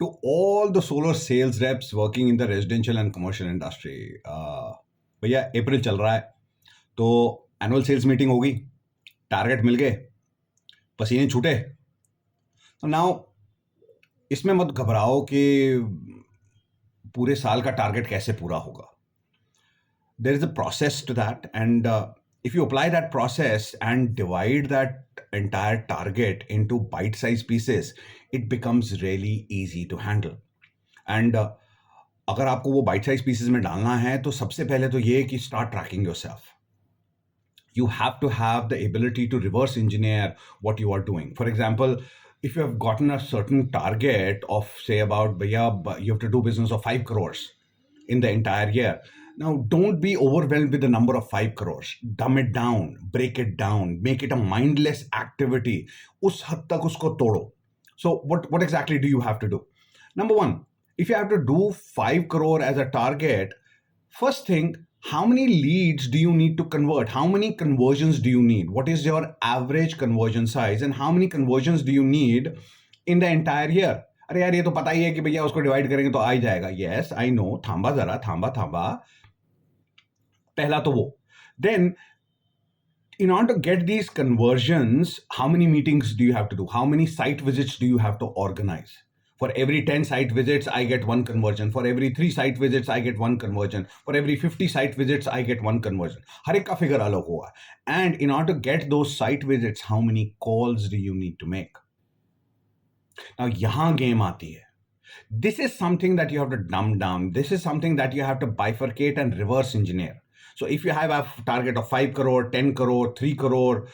To all the solar sales reps working in the residential and commercial industry, भैया अप्रैल चल रहा है तो एनुअल सेल्स मीटिंग होगी, टारगेट मिल गए, पसीने छूटे। तो नाउ इसमें मत घबराओ कि पूरे साल का टारगेट कैसे पूरा होगा। There is a process to that, and if you apply that process and divide that entire target into bite-sized pieces, it becomes really easy to handle. And अगर आपको वो बाइट साइज पीसेस में डालना है तो सबसे पहले तो ये कि start tracking yourself. You have to have the ability to reverse engineer what you are doing. For example, if you have gotten a certain target of, say, about you have to do business of 5 crores in the entire year. Now, don't be overwhelmed with the number of 5 crores. Dumb it down, break it down, make it a mindless activity. Us had tak usko todo. So what exactly do you have to do? Number one, if you have to do 5 crore as a target, first thing, how many leads do you need to convert? How many conversions do you need? What is your average conversion size and how many conversions do you need in the entire year? अरे यार ये तो पता ही है कि भैया उसको divide करेंगे तो आ ही जाएगा. Yes, I know. थांबा जरा, थांबा. पहला तो वो. Then, in order to get these conversions, how many meetings do you have to do? How many site visits do you have to organize? For every 10 site visits, I get one conversion. For every 3 site visits, I get one conversion. For every 50 site visits, I get one conversion. हर एक का figure अलग होगा. And in order to get those site visits, how many calls do you need to make? Now, यहाँ game आती है. This is something that you have to dumb down. This is something that you have to bifurcate and reverse engineer. So if you have a target of 5 crore, 10 crore, 3 crore,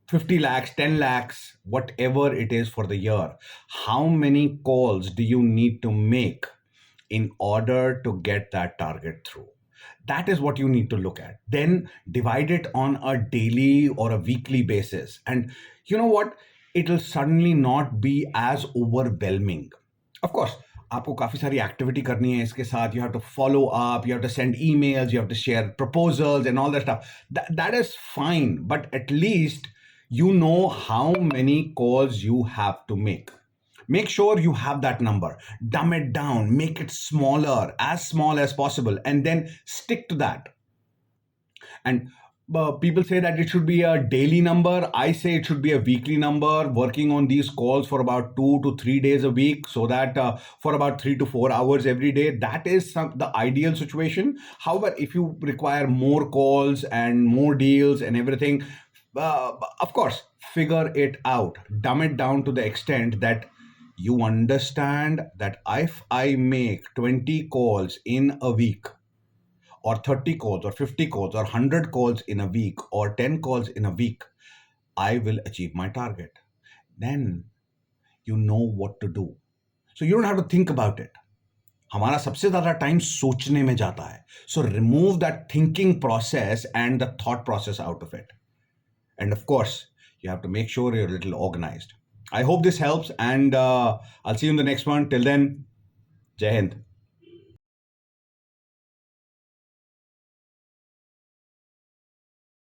50 lakhs, 10 lakhs, whatever it is for the year, how many calls do you need to make in order to get that target through? That is what you need to look at. Then divide it on a daily or a weekly basis. And you know what? It'll suddenly not be as overwhelming. Of course, आपको काफी सारी activity करनी है इसके साथ. You have to follow up, you have to send emails, you have to share proposals and all that stuff. That is fine, but at least you know how many calls you have to make. Make sure you have that number. Dumb it down, make it smaller, as small as possible, and then stick to that. And people say that it should be a daily number. I say it should be a weekly number, working on these calls for about 2 to 3 days a week, so that for about 3 to 4 hours every day. That is the ideal situation. However, if you require more calls and more deals and everything, of course, figure it out. Dumb it down to the extent that you understand that if I make 20 calls in a week, or 30 calls, or 50 calls, or 100 calls in a week, or 10 calls in a week, I will achieve my target. Then you know what to do. So you don't have to think about it. हमारा सबसे ज़्यादा time सोचने में जाता है. So remove that thinking process and the thought process out of it. And of course, you have to make sure you're a little organized. I hope this helps, and I'll see you in the next one. Till then, Jai Hind.